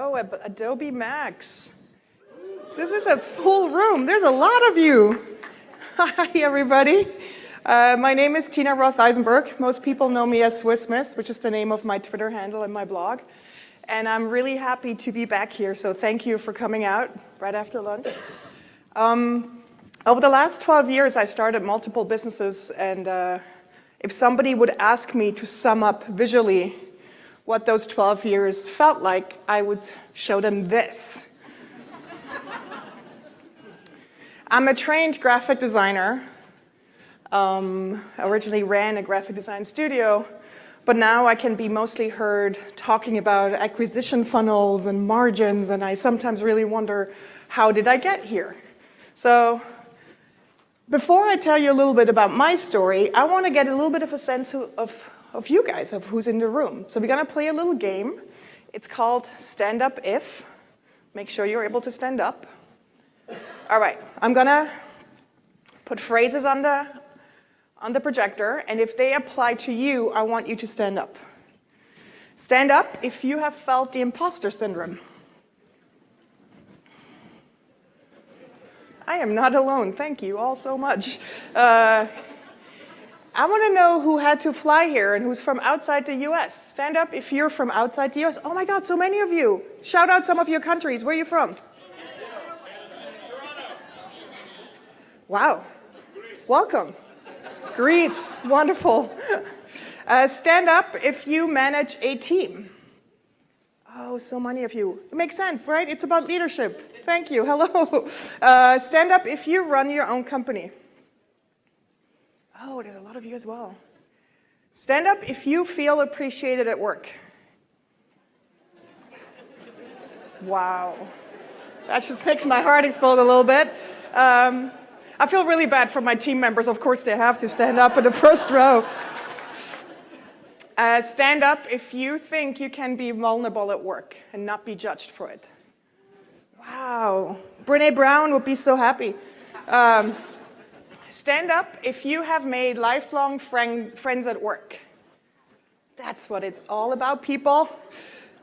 Hello, Adobe MAX. This is a full room. There's a lot of you. Hi, everybody. My name is Tina Roth Eisenberg. Most people know me as Swiss Miss, which is the name of my Twitter handle and my blog. And I'm really happy to be back here, so thank you for coming out right after lunch. Over the last 12 years, I started multiple businesses, and if somebody would ask me to sum up visually what those 12 years felt like, I would show them this. I'm a trained graphic designer. Originally ran a graphic design studio, but now I can be mostly heard talking about acquisition funnels and margins, and I sometimes really wonder, how did I get here? So before I tell you a little bit about my story, I want to get a little bit of a sense of you guys, of who's in the room. So we're going to play a little game. It's called Stand Up If. Make sure you're able to stand up. All right, I'm going to put phrases on the projector, and if they apply to you, I want you to stand up. Stand up if you have felt the imposter syndrome. I am not alone. Thank you all so much. I want to know who had to fly here and who's from outside the US. Stand up if you're from outside the US. Oh my God, so many of you. Shout out some of your countries. Where are you from? Wow. Welcome. Greece. Wonderful. Stand up if you manage a team. Oh, so many of you. It makes sense, right? It's about leadership. Thank you. Hello. Stand up if you run your own company. Oh, there's a lot of you as well. Stand up if you feel appreciated at work. Wow. That just makes my heart explode a little bit. I feel really bad for my team members. Of course, they have to stand up in the first row. Stand up if you think you can be vulnerable at work and not be judged for it. Wow. Brene Brown would be so happy. Stand up if you have made lifelong friends at work. That's what it's all about, people.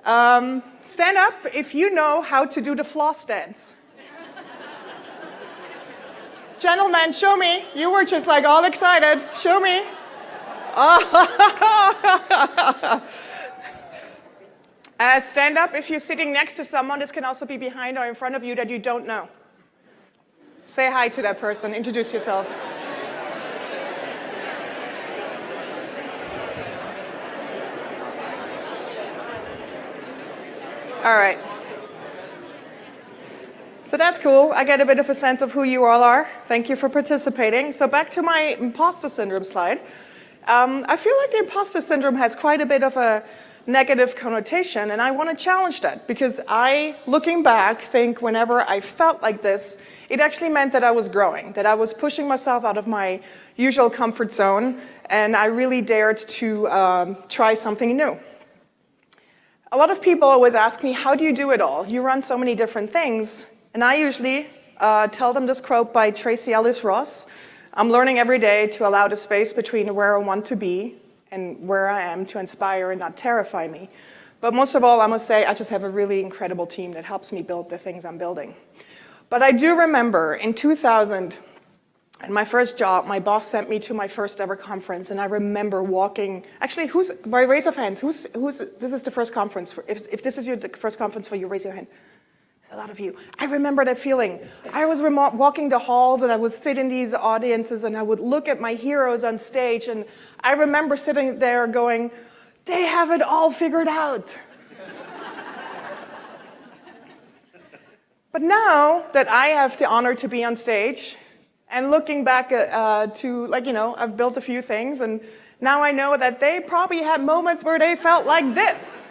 Stand up if you know how to do the floss dance. Gentlemen, show me. You were just like all excited. Show me. Stand up if you're sitting next to someone. This can also be behind or in front of you that you don't know. Say hi to that person. Introduce yourself. All right. So that's cool. I get a bit of a sense of who you all are. Thank you for participating. So back to my imposter syndrome slide. I feel like the imposter syndrome has quite a bit of a negative connotation, and I want to challenge that because I, looking back, think whenever I felt like this, it actually meant that I was growing, that I was pushing myself out of my usual comfort zone, and I really dared to try something new. A lot of people always ask me, how do you do it all? You run so many different things, and I usually tell them this quote by Tracy Ellis Ross: I'm learning every day to allow the space between where I want to be and where I am to inspire and not terrify me. But most of all, I must say, I just have a really incredible team that helps me build the things I'm building. But I do remember in 2000, in my first job, my boss sent me to my first ever conference, and I remember walking, actually, by raise of hands, this is the first conference, if this is your first conference for you, raise your hand. There's a lot of you. I remember that feeling. I was walking the halls, and I would sit in these audiences, and I would look at my heroes on stage, and I remember sitting there going, they have it all figured out. But now that I have the honor to be on stage, and looking back I've built a few things, and now I know that they probably had moments where they felt like this.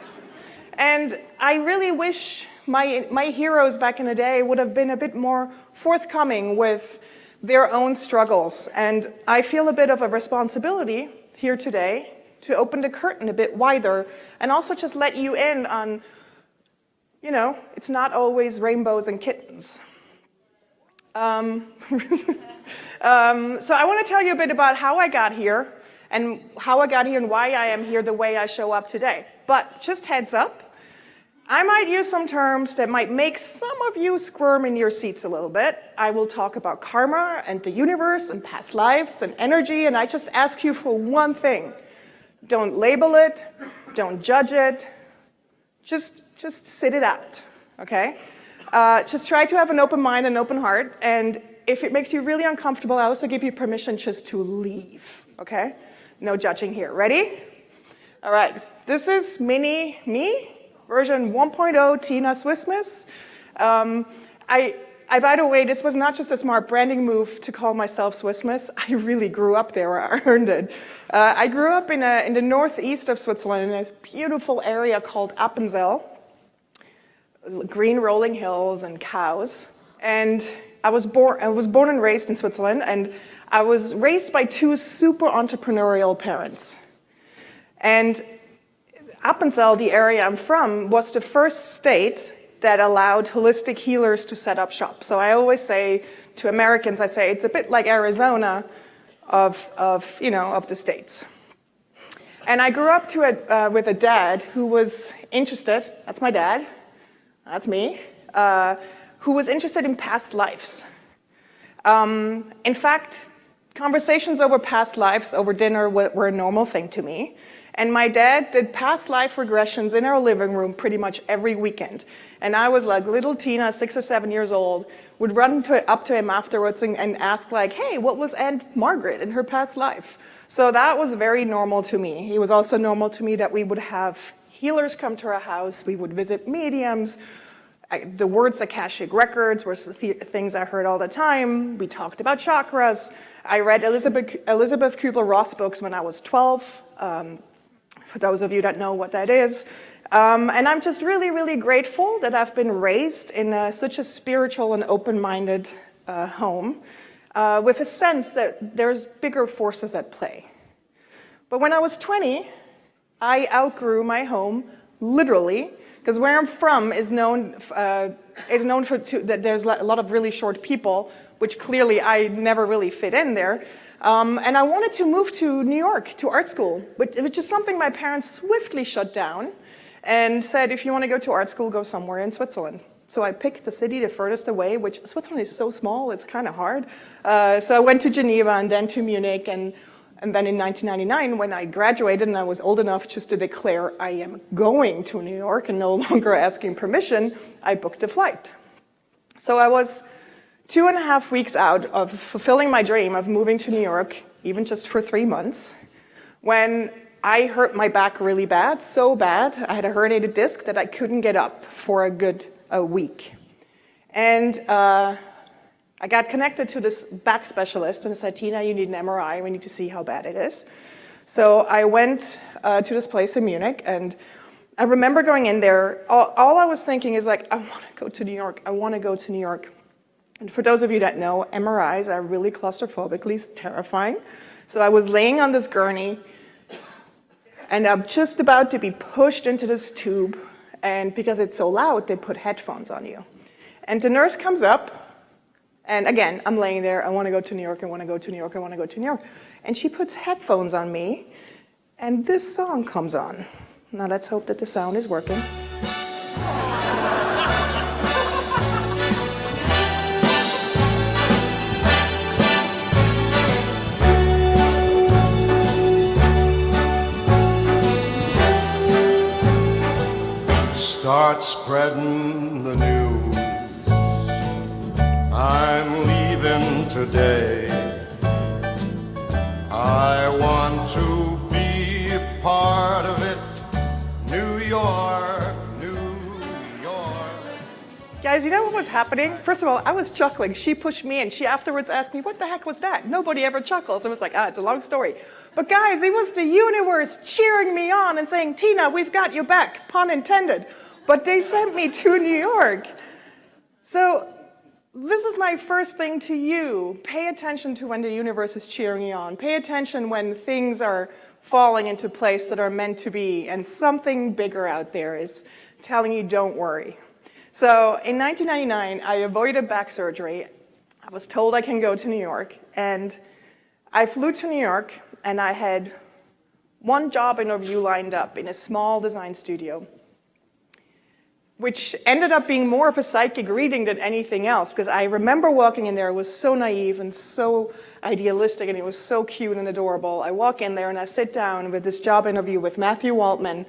And I really wish my heroes back in the day would have been a bit more forthcoming with their own struggles. And I feel a bit of a responsibility here today to open the curtain a bit wider and also just let you in on, it's not always rainbows and kittens. So I want to tell you a bit about how I got here and why I am here the way I show up today. But just heads up, I might use some terms that might make some of you squirm in your seats a little bit. I will talk about karma and the universe and past lives and energy, and I just ask you for one thing. Don't label it, don't judge it, just sit it out, okay? Just try to have an open mind and open heart, and if it makes you really uncomfortable, I also give you permission just to leave, okay? No judging here. Ready? All right, this is mini me. Version 1.0 Tina Swissmas. By the way, this was not just a smart branding move to call myself Swissmas. I really grew up there. I earned it. I grew up in the northeast of Switzerland in a beautiful area called Appenzell. Green rolling hills and cows. And I was born and raised in Switzerland, and I was raised by two super entrepreneurial parents. And Appenzell, the area I'm from, was the first state that allowed holistic healers to set up shop. So I always say to Americans, I say it's a bit like Arizona of the States. And I grew up with a dad who was interested, that's my dad, that's me, who was interested in past lives. In fact, conversations over past lives over dinner were a normal thing to me. And my dad did past life regressions in our living room pretty much every weekend. And I was like little Tina, 6 or 7 years old, would run up to him afterwards and ask like, hey, what was Aunt Margaret in her past life? So that was very normal to me. It was also normal to me that we would have healers come to our house, we would visit mediums. The words Akashic Records were things I heard all the time. We talked about chakras. I read Elizabeth Kubler-Ross books when I was 12. For those of you that know what that is. And I'm just really, really grateful that I've been raised in such a spiritual and open-minded home with a sense that there's bigger forces at play. But when I was 20, I outgrew my home, literally, because where I'm from is known for that there's a lot of really short people, which clearly I never really fit in there. And I wanted to move to New York, to art school, which is something my parents swiftly shut down and said, if you want to go to art school, go somewhere in Switzerland. So I picked the city the furthest away, which Switzerland is so small, it's kind of hard. So I went to Geneva and then to Munich, and then in 1999, when I graduated and I was old enough just to declare I am going to New York and no longer asking permission, I booked a flight. So I was 2.5 weeks out of fulfilling my dream of moving to New York, even just for 3 months, when I hurt my back really bad, so bad, I had a herniated disc that I couldn't get up for a good week. And I got connected to this back specialist and said, Tina, you need an MRI, we need to see how bad it is. So I went to this place in Munich, and I remember going in there, all I was thinking is like, I want to go to New York, I want to go to New York. And for those of you that know, MRIs are really claustrophobically terrifying. So I was laying on this gurney, and I'm just about to be pushed into this tube, and because it's so loud, they put headphones on you. And the nurse comes up, and again, I'm laying there, I want to go to New York, I want to go to New York, I want to go to New York. And she puts headphones on me, and this song comes on. Now let's hope that the sound is working. Start spreading the news. I'm leaving today. I want to be a part of it. New York, New York. Guys, you know what was happening? First of all, I was chuckling. She pushed me, and she afterwards asked me, what the heck was that? Nobody ever chuckles. I was like, it's a long story. But guys, it was the universe cheering me on and saying, Tina, we've got your back, pun intended. But they sent me to New York. So this is my first thing to you. Pay attention to when the universe is cheering you on. Pay attention when things are falling into place that are meant to be, and something bigger out there is telling you don't worry. So in 1999, I avoided back surgery. I was told I can go to New York, and I flew to New York, and I had one job interview lined up in a small design studio. which ended up being more of a psychic reading than anything else, because I remember walking in there. It was so naive and so idealistic, and it was so cute and adorable. I walk in there and I sit down with this job interview with Matthew Waldman,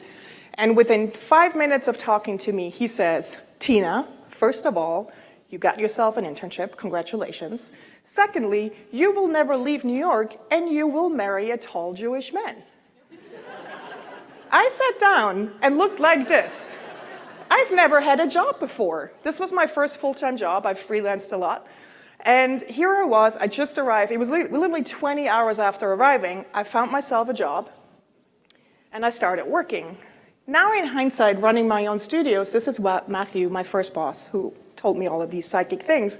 and within 5 minutes of talking to me, he says, Tina, first of all, you got yourself an internship, congratulations. Secondly, you will never leave New York, and you will marry a tall Jewish man. I sat down and looked like this. I've never had a job before. This was my first full-time job. I've freelanced a lot. And here I was, I just arrived. It was literally 20 hours after arriving. I found myself a job, and I started working. Now in hindsight, running my own studios, this is what Matthew, my first boss, who told me all of these psychic things,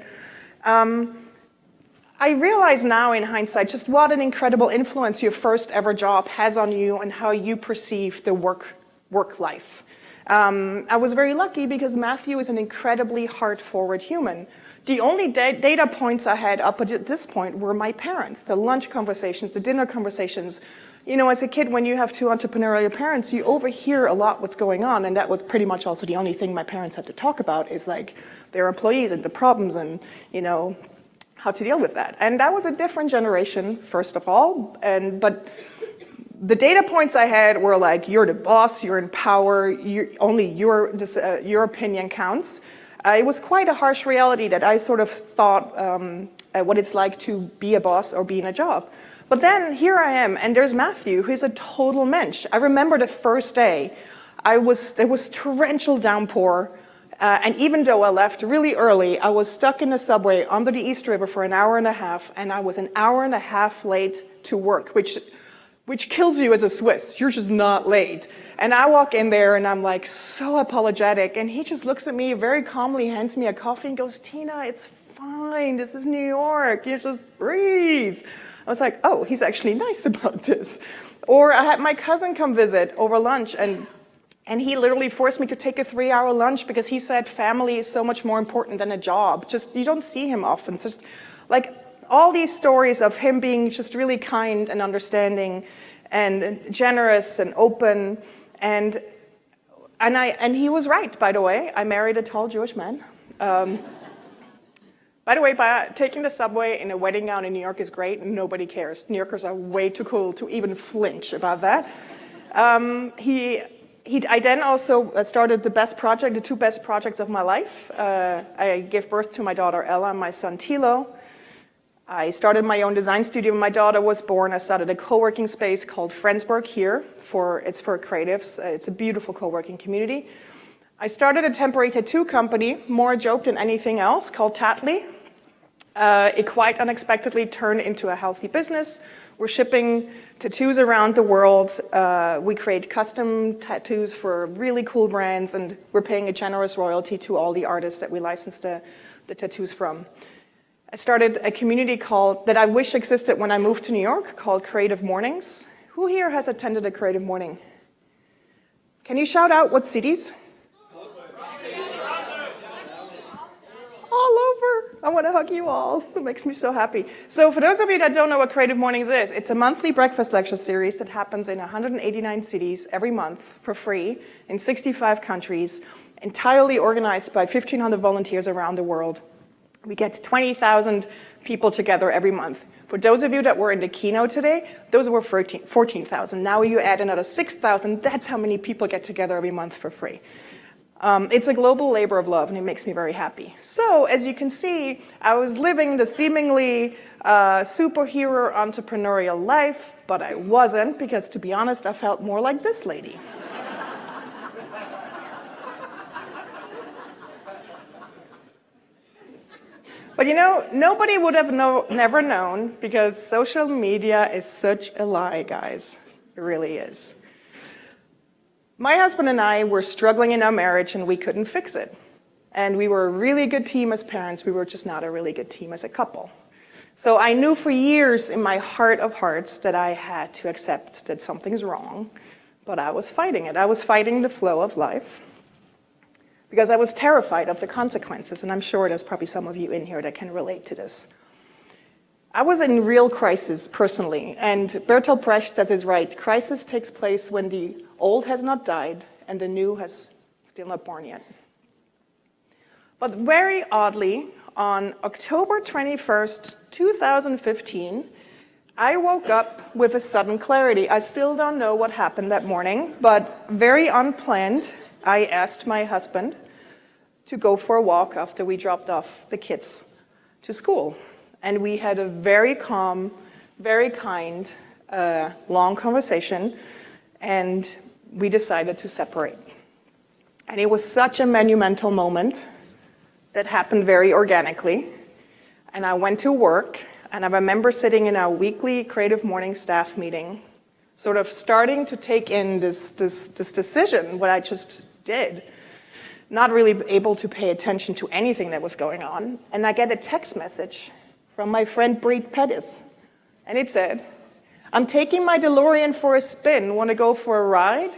I realize now in hindsight just what an incredible influence your first ever job has on you and how you perceive the work life. I was very lucky because Matthew is an incredibly heart-forward human. The only data points I had up at this point were my parents, the lunch conversations, the dinner conversations. You know, as a kid, when you have two entrepreneurial parents, you overhear a lot what's going on, and that was pretty much also the only thing my parents had to talk about is like their employees and the problems and, you know, how to deal with that. And that was a different generation, first of all, but the data points I had were like, you're the boss, you're in power, only your opinion counts. It was quite a harsh reality that I sort of thought what it's like to be a boss or be in a job. But then here I am, and there's Matthew, who's a total mensch. I remember the first day, there was torrential downpour, and even though I left really early, I was stuck in the subway under the East River for an hour and a half, and I was an hour and a half late to work, which kills you as a Swiss. You're just not late. And I walk in there and I'm like so apologetic, and he just looks at me very calmly, hands me a coffee and goes, Tina, it's fine, this is New York, you just breathe. I was like, oh, he's actually nice about this. Or I had my cousin come visit over lunch, and he literally forced me to take a 3-hour lunch because he said family is so much more important than a job. Just, you don't see him often. Just like all these stories of him being just really kind and understanding and generous and open, and he was right, by the way. I married a tall Jewish man. By the way, taking the subway in a wedding gown in New York is great, and nobody cares. New Yorkers are way too cool to even flinch about that. I then also started the two best projects of my life. I gave birth to my daughter Ella and my son Tilo. I started my own design studio when my daughter was born. I started a co-working space called Friendsburg here. It's for creatives. It's a beautiful co-working community. I started a temporary tattoo company, more a joke than anything else, called Tattly. It quite unexpectedly turned into a healthy business. We're shipping tattoos around the world. We create custom tattoos for really cool brands, and we're paying a generous royalty to all the artists that we license the tattoos from. I started a community that I wish existed when I moved to New York, called Creative Mornings. Who here has attended a creative morning? Can you shout out what cities? All over. I want to hug you all. It makes me so happy. So for those of you that don't know what Creative Mornings is, it's a monthly breakfast lecture series that happens in 189 cities every month for free in 65 countries, entirely organized by 1,500 volunteers around the world. We get 20,000 people together every month. For those of you that were in the keynote today, those were 14,000. Now you add another 6,000. That's how many people get together every month for free. It's a global labor of love, and it makes me very happy. So, as you can see, I was living the seemingly superhero entrepreneurial life, but I wasn't, because to be honest, I felt more like this lady. But you know, nobody would have never known, because social media is such a lie, guys. It really is. My husband and I were struggling in our marriage, and we couldn't fix it. And we were a really good team as parents. We were just not a really good team as a couple. So I knew for years in my heart of hearts that I had to accept that something's wrong, but I was fighting it. I was fighting the flow of life because I was terrified of the consequences, and I'm sure there's probably some of you in here that can relate to this. I was in real crisis personally, and Bertolt Brecht says is right. Crisis takes place when the old has not died and the new has still not born yet. But very oddly, on October 21st, 2015, I woke up with a sudden clarity. I still don't know what happened that morning, but very unplanned, I asked my husband to go for a walk after we dropped off the kids to school. And we had a very calm, very kind, long conversation, and we decided to separate. And it was such a monumental moment that happened very organically. And I went to work, and I remember sitting in our weekly Creative Morning staff meeting, sort of starting to take in this decision, what I just did, not really able to pay attention to anything that was going on. And I get a text message from my friend Breed Pettis, and it said, "I'm taking my DeLorean for a spin, want to go for a ride?"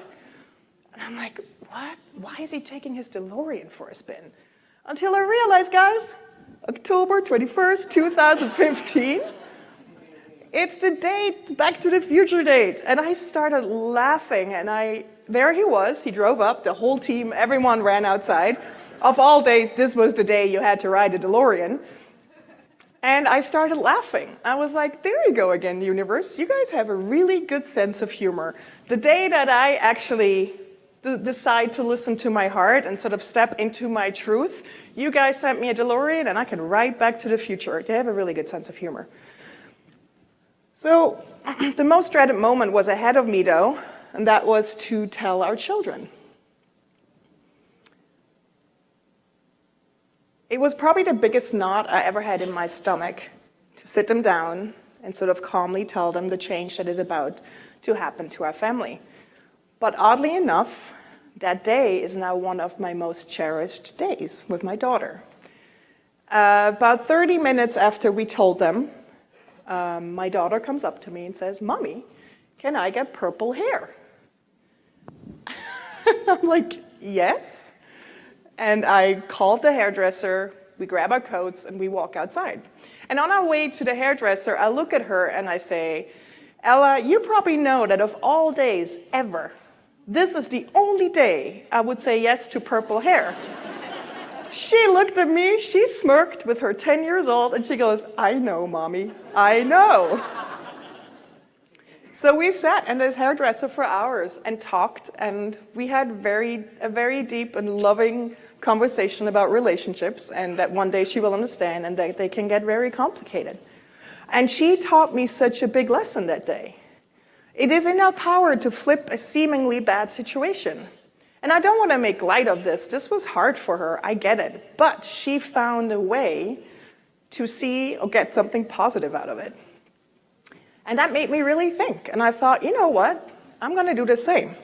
And I'm like, what? Why is he taking his DeLorean for a spin? Until I realized, guys, October 21st, 2015, it's the date, Back to the Future date. And I started laughing, and there he was. He drove up, the whole team, everyone ran outside. Of all days, this was the day you had to ride a DeLorean. And I started laughing. I was like, there you go again, universe. You guys have a really good sense of humor. The day that I actually decide to listen to my heart and sort of step into my truth, you guys sent me a DeLorean and I can ride back to the future. They have a really good sense of humor. So the most dreaded moment was ahead of me, though, and that was to tell our children. It was probably the biggest knot I ever had in my stomach to sit them down and sort of calmly tell them the change that is about to happen to our family. But oddly enough, that day is now one of my most cherished days with my daughter. About 30 minutes after we told them, my daughter comes up to me and says, "Mommy, can I get purple hair?" I'm like, yes. And I called the hairdresser, we grab our coats, and we walk outside. And on our way to the hairdresser, I look at her and I say, "Ella, you probably know that of all days ever, this is the only day I would say yes to purple hair." She looked at me, she smirked with her 10 years old, and she goes, "I know, Mommy, I know." So we sat in this hairdresser for hours and talked, and we had a very deep and loving conversation about relationships, and that one day she will understand, and that they can get very complicated. And she taught me such a big lesson that day. It is in our power to flip a seemingly bad situation. And I don't want to make light of this. This was hard for her, I get it. But she found a way to see or get something positive out of it. And that made me really think. And I thought, you know what? I'm going to do the same.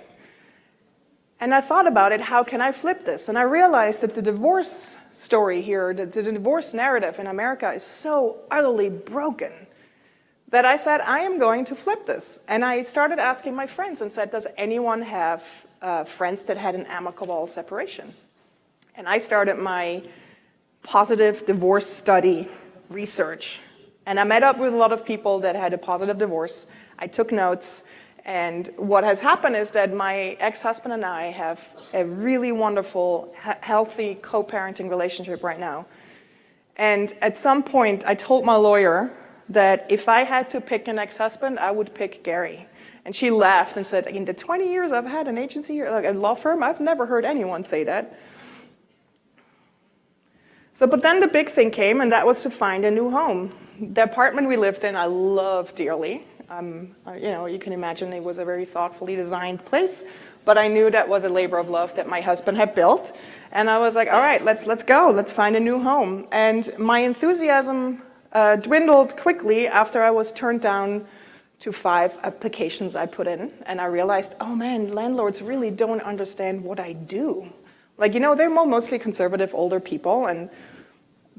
And I thought about it, how can I flip this? And I realized that the divorce story here, the divorce narrative in America is so utterly broken that I said, I am going to flip this. And I started asking my friends and said, does anyone have friends that had an amicable separation? And I started my positive divorce study research. And I met up with a lot of people that had a positive divorce. I took notes. And what has happened is that my ex-husband and I have a really wonderful, healthy co-parenting relationship right now. And at some point, I told my lawyer that if I had to pick an ex-husband, I would pick Gary. And she laughed and said, in the 20 years I've had an agency, like a law firm, I've never heard anyone say that. So, but then the big thing came, and that was to find a new home. The apartment we lived in, I love dearly. You can imagine it was a very thoughtfully designed place, but I knew that was a labor of love that my husband had built. And I was like, all right, let's go, let's find a new home. And my enthusiasm dwindled quickly after I was turned down to 5 applications I put in. And I realized, oh man, landlords really don't understand what I do. Like, they're mostly conservative older people, and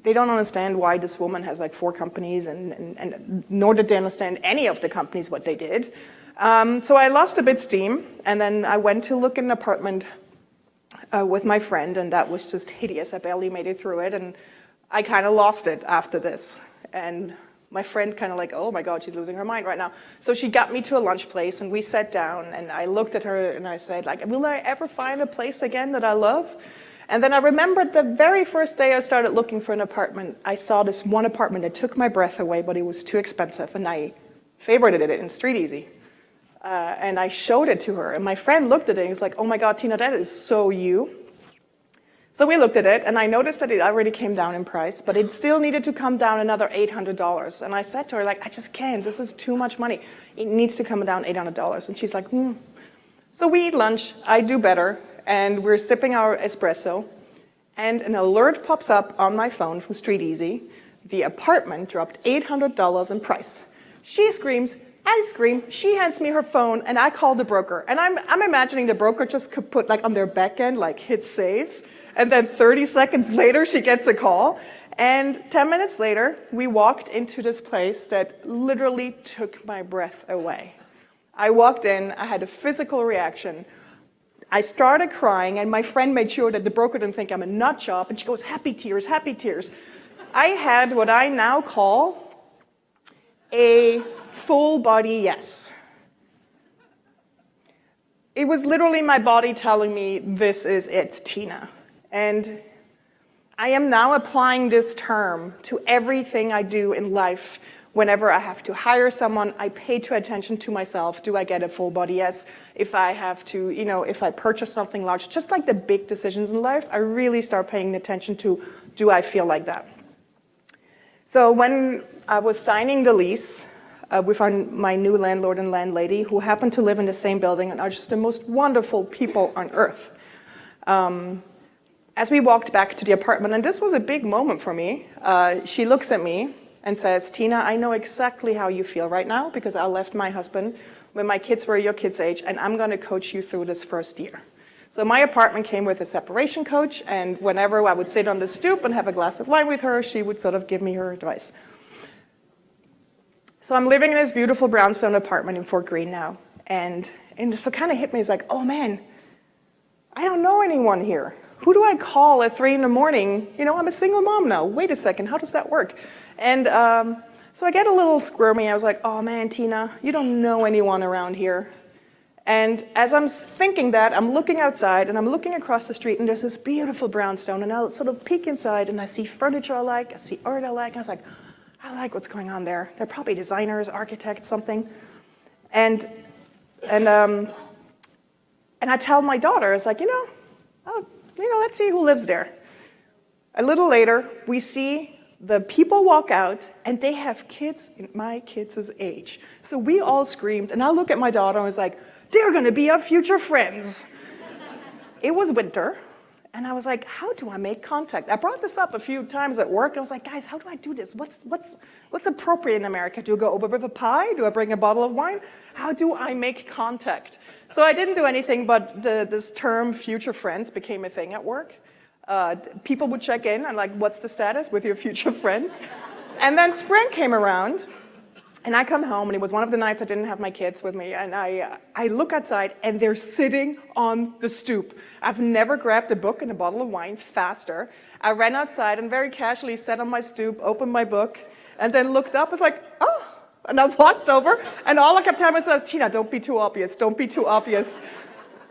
they don't understand why this woman has like 4 companies, and nor did they understand any of the companies, what they did. So I lost a bit steam, and then I went to look at an apartment with my friend, and that was just hideous. I barely made it through it, and I kind of lost it after this. And my friend kind of like, oh my God, she's losing her mind right now. So she got me to a lunch place, and we sat down, and I looked at her and I said, like, will I ever find a place again that I love? And then I remembered the very first day I started looking for an apartment, I saw this one apartment that took my breath away, but it was too expensive, and I favorited it in Street Easy. And I showed it to her, and my friend looked at it and was like, oh my God, Tina, that is so you. So we looked at it, and I noticed that it already came down in price, but it still needed to come down another $800. And I said to her, like, I just can't, this is too much money. It needs to come down $800. And she's like, So we eat lunch, I do better, and we're sipping our espresso, and an alert pops up on my phone from Street Easy. The apartment dropped $800 in price. She screams, I scream, she hands me her phone, and I call the broker. And I'm imagining the broker just could put like on their back end, like hit save, and then 30 seconds later she gets a call. And 10 minutes later, we walked into this place that literally took my breath away. I walked in, I had a physical reaction. I started crying, and my friend made sure that the broker didn't think I'm a nut job, and she goes, happy tears, happy tears. I had what I now call a full body yes. It was literally my body telling me, this is it, Tina. And I am now applying this term to everything I do in life. Whenever I have to hire someone, I pay attention to myself. Do I get a full body yes? If I have to, if I purchase something large, just like the big decisions in life, I really start paying attention to, do I feel like that? So when I was signing the lease with my new landlord and landlady, who happened to live in the same building and are just the most wonderful people on earth, as we walked back to the apartment, and this was a big moment for me, she looks at me and says, Tina, I know exactly how you feel right now because I left my husband when my kids were your kids' age, and I'm going to coach you through this first year. So my apartment came with a separation coach, and whenever I would sit on the stoop and have a glass of wine with her, she would sort of give me her advice. So I'm living in this beautiful brownstone apartment in Fort Greene now, and this kind of hit me, it's like, oh man, I don't know anyone here. Who do I call at 3 in the morning? I'm a single mom now. Wait a second, how does that work? And so I get a little squirmy. I was like, oh man, Tina, you don't know anyone around here. And as I'm thinking that, I'm looking outside, and I'm looking across the street, and there's this beautiful brownstone, and I'll sort of peek inside, and I see furniture I like, I see art I like, and I was like, I like what's going on there. They're probably designers, architects, something. And I tell my daughter, it's like, let's see who lives there. A little later, we see the people walk out, and they have kids in my kids' age. So we all screamed, and I look at my daughter and was like, they're going to be our future friends. It was winter, and I was like, how do I make contact? I brought this up a few times at work. I was like, guys, how do I do this? What's appropriate in America? Do I go over with a pie? Do I bring a bottle of wine? How do I make contact? So I didn't do anything, but this term future friends became a thing at work. People would check in and like, what's the status with your future friends? And then spring came around, and I come home, and it was one of the nights I didn't have my kids with me, and I look outside, and they're sitting on the stoop. I've never grabbed a book and a bottle of wine faster. I ran outside and very casually sat on my stoop, opened my book, and then looked up. I was like, oh. And I walked over, and all I kept telling myself was, Tina, don't be too obvious, don't be too obvious.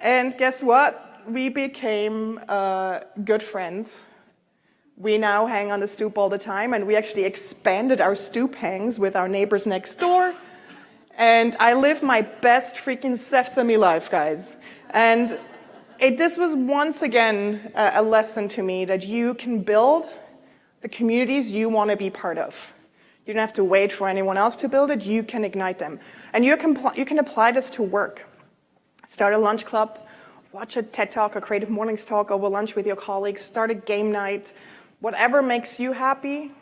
And guess what? We became good friends. We now hang on the stoop all the time, and we actually expanded our stoop hangs with our neighbors next door. And I live my best freaking Sesame life, guys. And this was once again a lesson to me that you can build the communities you want to be part of. You don't have to wait for anyone else to build it. You can ignite them. And you can apply this to work. Start a lunch club, watch a TED Talk or Creative Mornings talk over lunch with your colleagues, start a game night, whatever makes you happy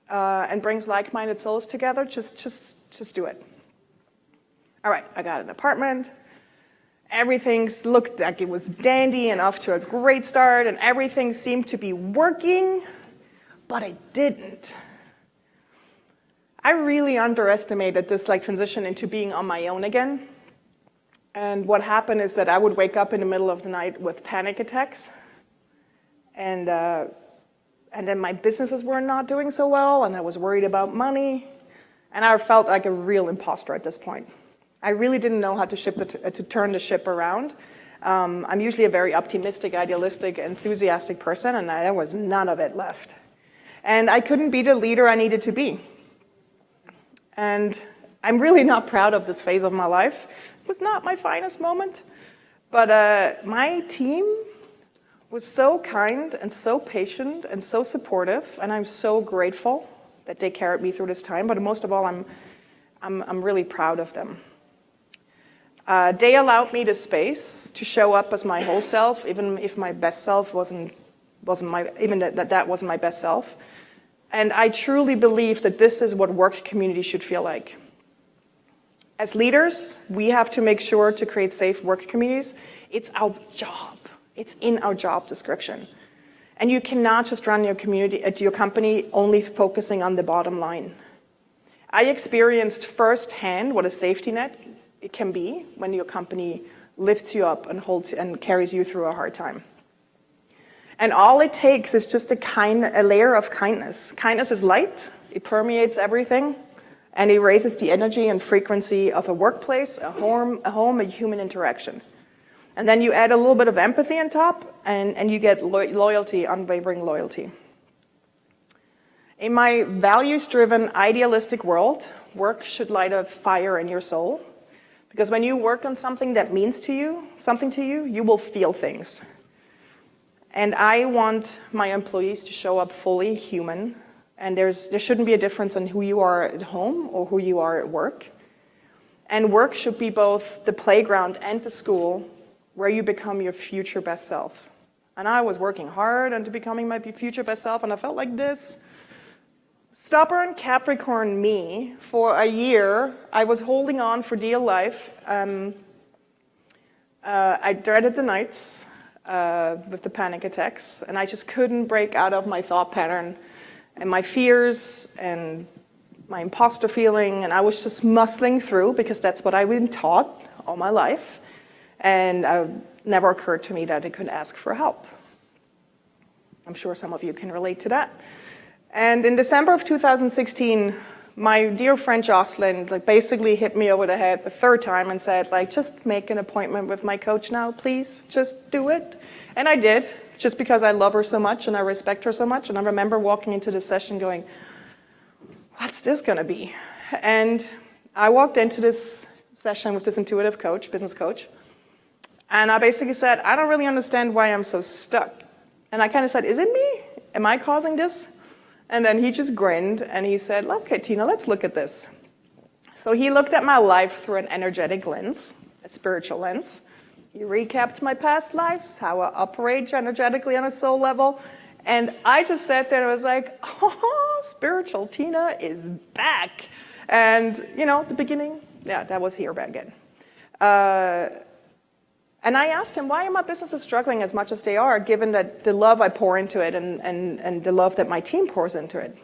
and brings like-minded souls together, just do it. All right, I got an apartment. Everything looked like it was dandy and off to a great start, and everything seemed to be working, but it didn't. I really underestimated this transition into being on my own again. And what happened is that I would wake up in the middle of the night with panic attacks. And then my businesses were not doing so well, and I was worried about money. And I felt like a real imposter at this point. I really didn't know how to turn the ship around. I'm usually a very optimistic, idealistic, enthusiastic person, and there was none of it left. And I couldn't be the leader I needed to be. And I'm really not proud of this phase of my life. It was not my finest moment. But my team was so kind and so patient and so supportive, and I'm so grateful that they carried me through this time. But most of all, I'm really proud of them. They allowed me the space to show up as my whole self, even if my best self wasn't my best self. And I truly believe that this is what work community should feel like. As leaders, we have to make sure to create safe work communities. It's our job. It's in our job description. And you cannot just run your company only focusing on the bottom line. I experienced firsthand what a safety net it can be when your company lifts you up and carries you through a hard time. And all it takes is just a layer of kindness. Kindness is light. It permeates everything. And it raises the energy and frequency of a workplace, a home, a human interaction. And then you add a little bit of empathy on top, and you get loyalty, unwavering loyalty. In my values-driven, idealistic world, work should light a fire in your soul. Because when you work on something that means something to you, you will feel things. And I want my employees to show up fully human. And there shouldn't be a difference in who you are at home or who you are at work. And work should be both the playground and the school where you become your future best self. And I was working hard into becoming my future best self, and I felt like this. Stubborn Capricorn me, for a year, I was holding on for dear life. I dreaded the nights with the panic attacks, and I just couldn't break out of my thought pattern and my fears and my imposter feeling, and I was just muscling through because that's what I've been taught all my life. And it never occurred to me that I could ask for help. I'm sure some of you can relate to that. And in December of 2016, my dear friend Jocelyn basically hit me over the head the third time and said, just make an appointment with my coach now, please. Just do it. And I did, just because I love her so much and I respect her so much. And I remember walking into the session going, what's this going to be? And I walked into this session with this intuitive coach, business coach. And I basically said, I don't really understand why I'm so stuck. And I kind of said, is it me? Am I causing this? And then he just grinned and he said, okay, Tina, let's look at this. So he looked at my life through an energetic lens, a spiritual lens. He recapped my past lives, how I operate energetically on a soul level. And I just sat there and I was like, oh, spiritual Tina is back. And, the beginning, that was here back again. And I asked him, why are my businesses struggling as much as they are, given that the love I pour into it and the love that my team pours into it?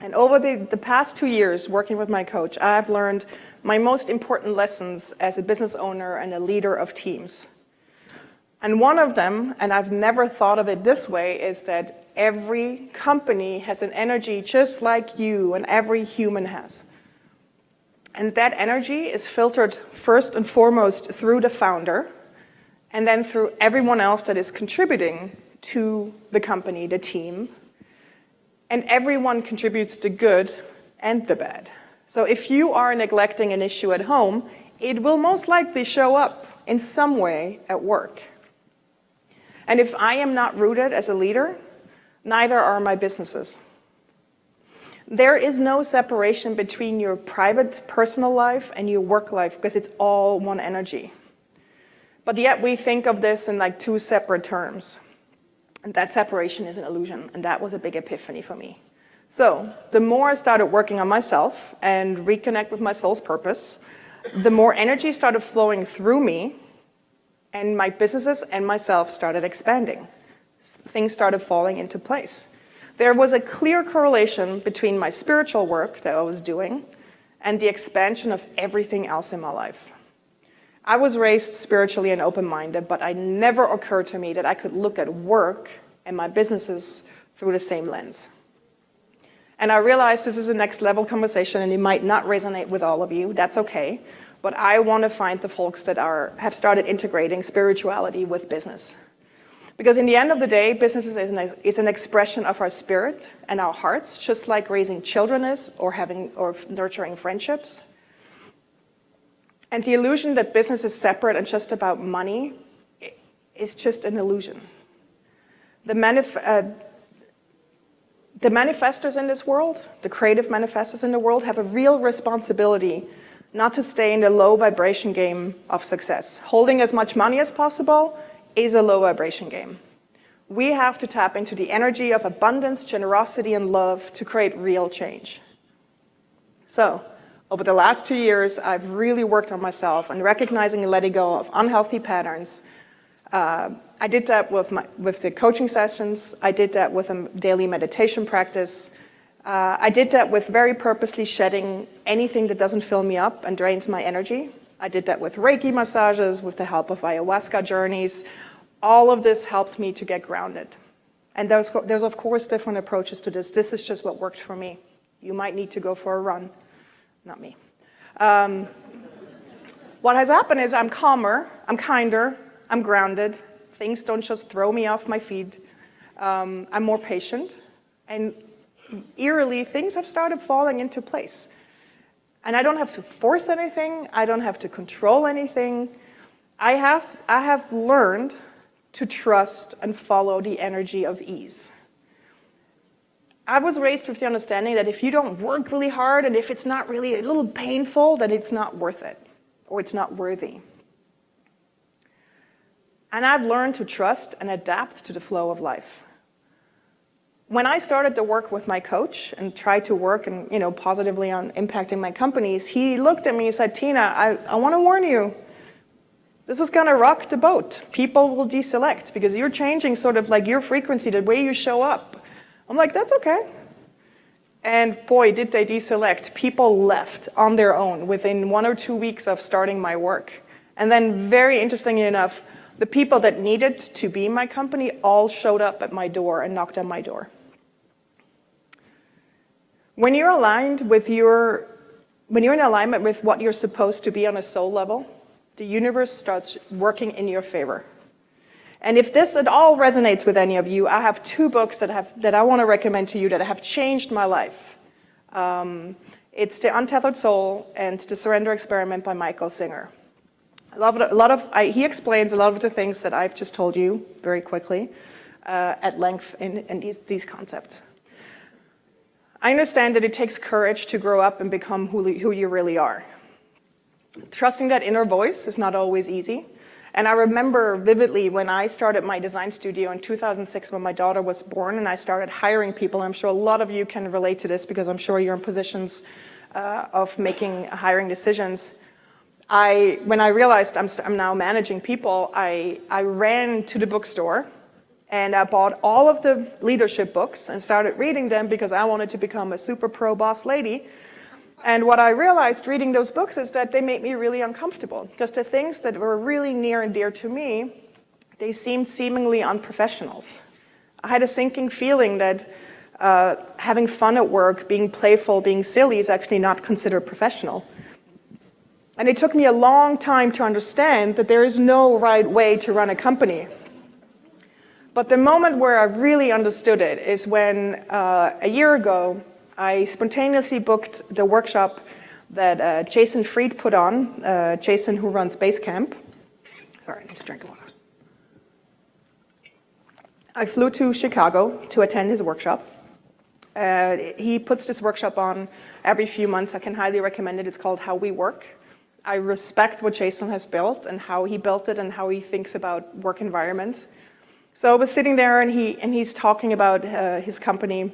And over the past 2 years working with my coach, I've learned my most important lessons as a business owner and a leader of teams. And one of them, and I've never thought of it this way, is that every company has an energy just like you and every human has. And that energy is filtered first and foremost through the founder, and then through everyone else that is contributing to the company, the team. And everyone contributes the good and the bad. So if you are neglecting an issue at home, it will most likely show up in some way at work. And if I am not rooted as a leader, neither are my businesses. There is no separation between your private, personal life and your work life because it's all one energy. But yet we think of this in two separate terms. And that separation is an illusion, and that was a big epiphany for me. So the more I started working on myself and reconnect with my soul's purpose, the more energy started flowing through me, and my businesses and myself started expanding. Things started falling into place. There was a clear correlation between my spiritual work that I was doing and the expansion of everything else in my life. I was raised spiritually and open-minded, but it never occurred to me that I could look at work and my businesses through the same lens. And I realize this is a next level conversation and it might not resonate with all of you. That's okay. But I want to find the folks that have started integrating spirituality with business. Because in the end of the day, business is an expression of our spirit and our hearts, just like raising children is, or nurturing friendships. And the illusion that business is separate and just about money is just an illusion. The manifestors in this world, the creative manifestors in the world, have a real responsibility not to stay in the low vibration game of success. Holding as much money as possible is a low vibration game. We have to tap into the energy of abundance, generosity, and love to create real change. So, over the last 2 years, I've really worked on myself and recognizing and letting go of unhealthy patterns. I did that with the coaching sessions. I did that with a daily meditation practice. I did that with very purposely shedding anything that doesn't fill me up and drains my energy. I did that with Reiki massages, with the help of ayahuasca journeys. All of this helped me to get grounded. And there's of course different approaches to this. This is just what worked for me. You might need to go for a run. Not me. What has happened is I'm calmer, I'm kinder, I'm grounded. Things don't just throw me off my feet. I'm more patient. And eerily, things have started falling into place. And I don't have to force anything. I don't have to control anything. I have learned to trust and follow the energy of ease. I was raised with the understanding that if you don't work really hard and if it's not really a little painful, then it's not worth it or it's not worthy. And I've learned to trust and adapt to the flow of life. When I started to work with my coach and try to work and positively on impacting my companies, he looked at me and said, Tina, I want to warn you, this is going to rock the boat. People will deselect because you're changing sort of like your frequency, the way you show up. I'm like, that's okay. And boy, did they deselect. People left on their own within 1 or 2 weeks of starting my work. And then very interestingly enough, the people that needed to be in my company all showed up at my door and knocked on my door. When you're aligned with when you're in alignment with what you're supposed to be on a soul level, the universe starts working in your favor. And if this at all resonates with any of you, I have 2 books that I want to recommend to you that have changed my life. It's The Untethered Soul and The Surrender Experiment by Michael Singer. He explains a lot of the things that I've just told you very quickly at length in these concepts. I understand that it takes courage to grow up and become who you really are. Trusting that inner voice is not always easy. And I remember vividly when I started my design studio in 2006 when my daughter was born and I started hiring people. I'm sure a lot of you can relate to this because I'm sure you're in positions of making hiring decisions. When I realized I'm now managing people, I ran to the bookstore and I bought all of the leadership books and started reading them because I wanted to become a super pro boss lady. And what I realized reading those books is that they made me really uncomfortable because the things that were really near and dear to me, they seemed seemingly unprofessionals. I had a sinking feeling that having fun at work, being playful, being silly is actually not considered professional. And it took me a long time to understand that there is no right way to run a company. But the moment where I really understood it is when a year ago, I spontaneously booked the workshop that Jason Fried put on, Jason who runs Basecamp. Sorry, I need to drink water. I flew to Chicago to attend his workshop. He puts this workshop on every few months. I can highly recommend it. It's called How We Work. I respect what Jason has built and how he built it and how he thinks about work environments. So I was sitting there and he's talking about his company.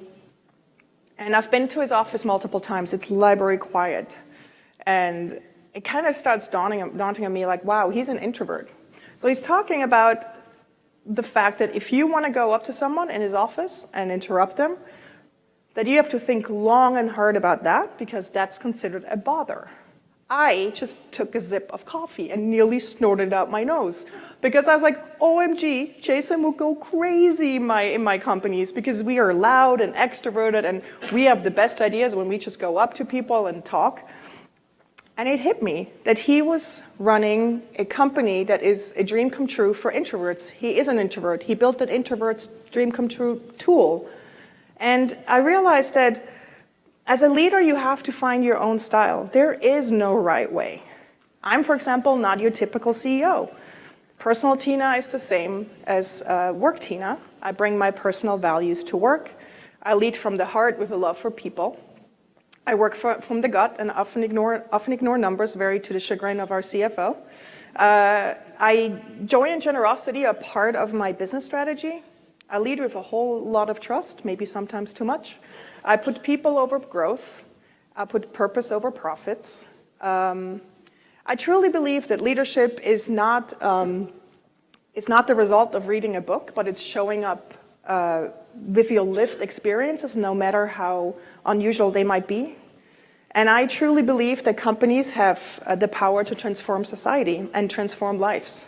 And I've been to his office multiple times. It's library quiet. And it kind of starts daunting on me like, wow, he's an introvert. So he's talking about the fact that if you want to go up to someone in his office and interrupt them, that you have to think long and hard about that because that's considered a bother. I just took a sip of coffee and nearly snorted out my nose because I was like, OMG, Jason will go crazy in my companies because we are loud and extroverted and we have the best ideas when we just go up to people and talk. And it hit me that he was running a company that is a dream come true for introverts. He is an introvert. He built an introvert's dream come true tool. And I realized that as a leader, you have to find your own style. There is no right way. I'm, for example, not your typical CEO. Personal Tina is the same as work Tina. I bring my personal values to work. I lead from the heart with a love for people. I work from the gut and often ignore numbers, very to the chagrin of our CFO. Joy and generosity are part of my business strategy. I lead with a whole lot of trust, maybe sometimes too much. I put people over growth. I put purpose over profits. I truly believe that leadership is not the result of reading a book, but it's showing up with your lived experiences, no matter how unusual they might be. And I truly believe that companies have the power to transform society and transform lives.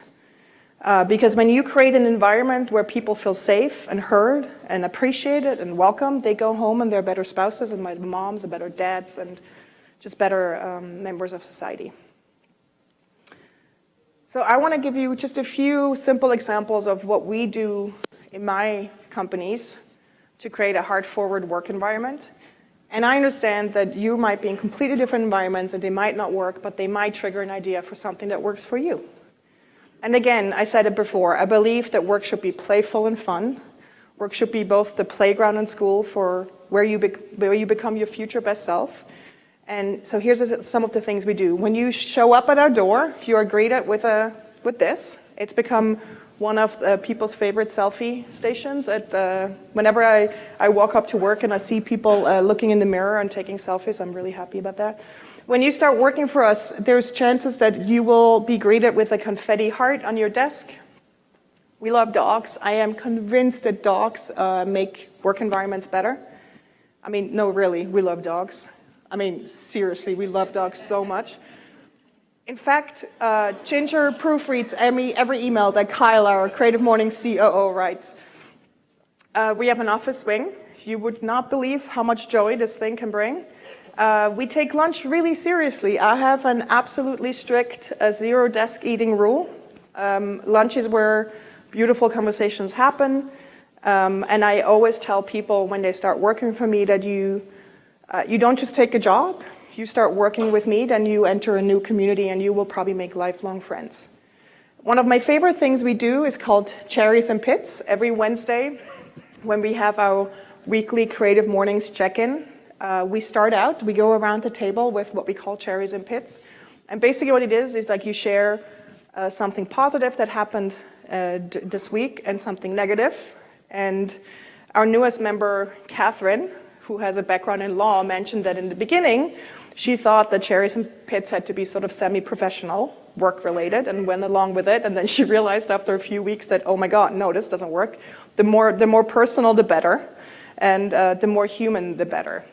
Because when you create an environment where people feel safe and heard and appreciated and welcomed, they go home and they're better spouses and moms and better dads and just better members of society. So I want to give you just a few simple examples of what we do in my companies to create a heart-forward work environment. And I understand that you might be in completely different environments and they might not work, but they might trigger an idea for something that works for you. And again, I said it before, I believe that work should be playful and fun. Work should be both the playground and school for where you become your future best self. And so here's some of the things we do. When you show up at our door, you are greeted with this. It's become one of people's favorite selfie stations. Whenever I walk up to work and I see people looking in the mirror and taking selfies, I'm really happy about that. When you start working for us, there's chances that you will be greeted with a confetti heart on your desk. We love dogs. I am convinced that dogs make work environments better. I mean, no, really, we love dogs. I mean, seriously, we love dogs so much. In fact, Ginger proofreads every email that Kyle, our Creative Mornings COO, writes. We have an office wing. You would not believe how much joy this thing can bring. We take lunch really seriously. I have an absolutely strict zero desk eating rule. Lunch is where beautiful conversations happen. And I always tell people when they start working for me that you don't just take a job. You start working with me, then you enter a new community and you will probably make lifelong friends. One of my favorite things we do is called Cherries and Pits. Every Wednesday when we have our weekly Creative Mornings check-in, we go around the table with what we call Cherries and Pits. And basically what it is like you share something positive that happened this week and something negative. And our newest member, Catherine, who has a background in law, mentioned that in the beginning, she thought that Cherries and Pits had to be sort of semi-professional, work-related, and went along with it. And then she realized after a few weeks that, oh my God, no, this doesn't work. The more personal, the better. And the more human, the better.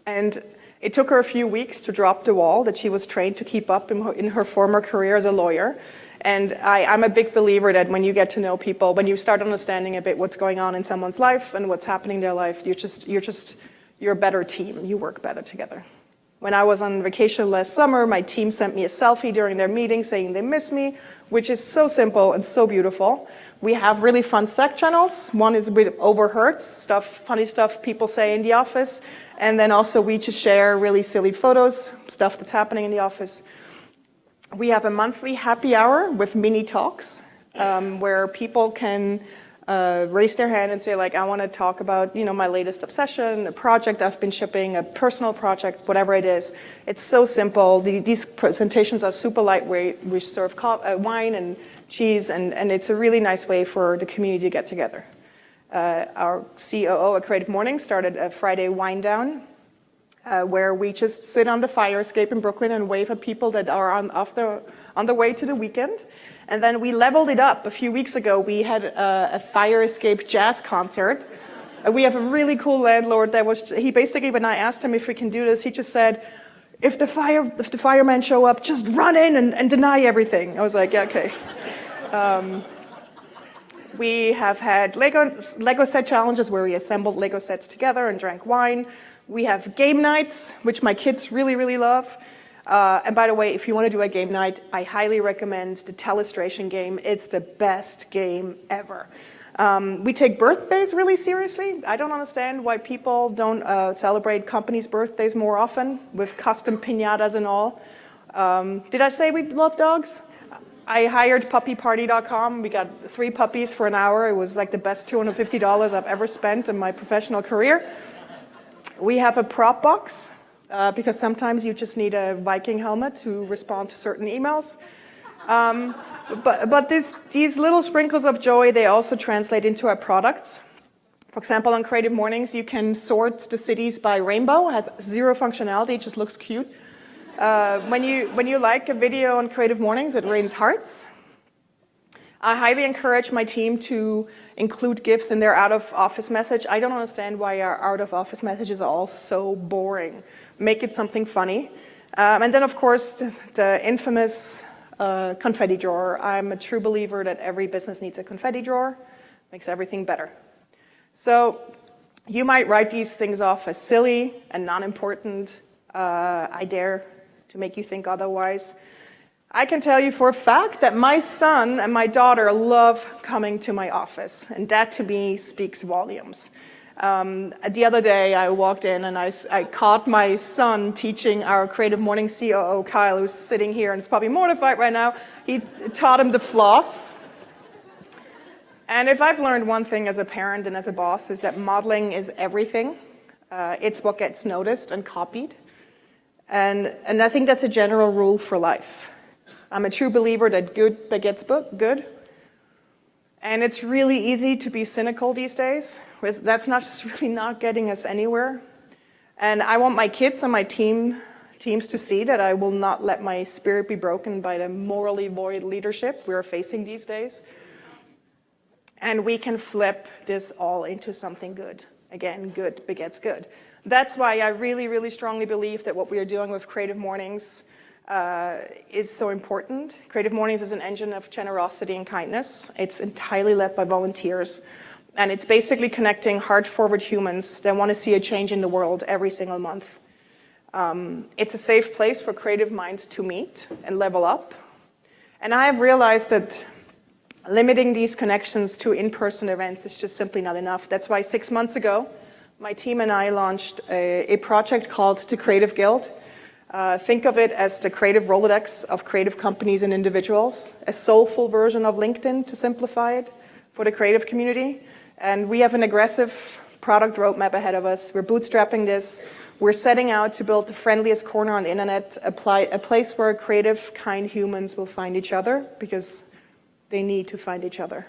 And it took her a few weeks to drop the wall that she was trained to keep up in her former career as a lawyer. And I'm a big believer that when you get to know people, when you start understanding a bit what's going on in someone's life and what's happening in their life, you're a better team. You work better together. When I was on vacation last summer, my team sent me a selfie during their meeting saying they miss me, which is so simple and so beautiful. We have really fun Slack channels. One is a bit overheard funny stuff people say in the office. And then also we just share really silly photos, stuff that's happening in the office. We have a monthly happy hour with mini talks where people can raise their hand and say, like, I want to talk about, my latest obsession, a project I've been shipping, a personal project, whatever it is. It's so simple. These presentations are super lightweight. We serve wine and cheese, and it's a really nice way for the community to get together. Our COO at Creative Morning started a Friday wine down, where we just sit on the fire escape in Brooklyn and wave at people that are on the way to the weekend. And then we leveled it up. A few weeks ago, we had a fire escape jazz concert. We have a really cool landlord he basically, when I asked him if we can do this, he just said, if the firemen show up, just run in and deny everything. I was like, yeah, okay. We have had Lego set challenges where we assembled Lego sets together and drank wine. We have game nights, which my kids really, really love. And by the way, if you want to do a game night, I highly recommend the Telestration game. It's the best game ever. We take birthdays really seriously. I don't understand why people don't celebrate companies' birthdays more often with custom piñatas and all. Did I say we love dogs? I hired puppyparty.com. We got 3 puppies for an hour. It was like the best $250 I've ever spent in my professional career. We have a prop box because sometimes you just need a Viking helmet to respond to certain emails. But these little sprinkles of joy, they also translate into our products. For example, on Creative Mornings, you can sort the cities by rainbow. It has 0 functionality, it just looks cute. When you like a video on Creative Mornings, it rains hearts. I highly encourage my team to include GIFs in their out-of-office message. I don't understand why our out-of-office messages are all so boring. Make it something funny. And then, of course, the infamous confetti drawer. I'm a true believer that every business needs a confetti drawer. Makes everything better. So you might write these things off as silly and non-important. I dare to make you think otherwise. I can tell you for a fact that my son and my daughter love coming to my office, and that to me speaks volumes. The other day I walked in and I caught my son teaching our Creative Morning COO, Kyle, who's sitting here and is probably mortified right now. He taught him to floss. And if I've learned one thing as a parent and as a boss is that modeling is everything. It's what gets noticed and copied. And I think that's a general rule for life. I'm a true believer that good begets good. And it's really easy to be cynical these days. That's just really not getting us anywhere. And I want my kids and my teams to see that I will not let my spirit be broken by the morally void leadership we're facing these days. And we can flip this all into something good. Again, good begets good. That's why I really, really strongly believe that what we are doing with Creative Mornings is so important. Creative Mornings is an engine of generosity and kindness. It's entirely led by volunteers. And it's basically connecting heart-forward humans that want to see a change in the world every single month. It's a safe place for creative minds to meet and level up. And I have realized that limiting these connections to in-person events is just simply not enough. That's why 6 months ago, my team and I launched a project called the Creative Guild. Think of it as the creative Rolodex of creative companies and individuals, a soulful version of LinkedIn, to simplify it, for the creative community. And we have an aggressive product roadmap ahead of us. We're bootstrapping this. We're setting out to build the friendliest corner on the internet, a place where creative, kind humans will find each other, because they need to find each other.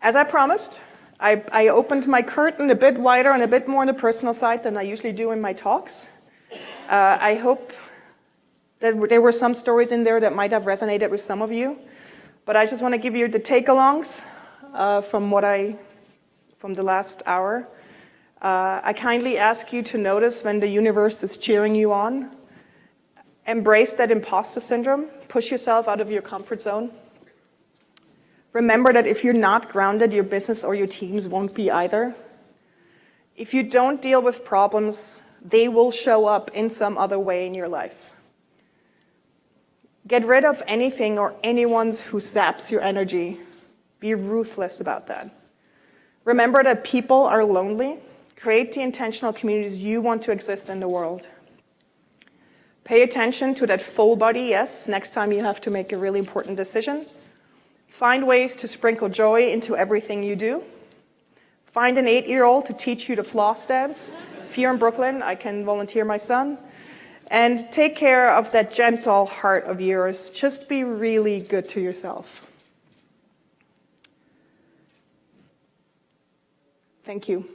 As I promised, I opened my curtain a bit wider and a bit more on the personal side than I usually do in my talks. I hope that there were some stories in there that might have resonated with some of you, but I just want to give you the take-alongs from the last hour. I kindly ask you to notice when the universe is cheering you on. Embrace that imposter syndrome. Push yourself out of your comfort zone. Remember that if you're not grounded, your business or your teams won't be either. If you don't deal with problems, they will show up in some other way in your life. Get rid of anything or anyone who saps your energy. Be ruthless about that. Remember that people are lonely. Create the intentional communities you want to exist in the world. Pay attention to that full body yes next time you have to make a really important decision. Find ways to sprinkle joy into everything you do. Find an 8-year-old to teach you the floss dance. If you're in Brooklyn, I can volunteer my son. And take care of that gentle heart of yours. Just be really good to yourself. Thank you.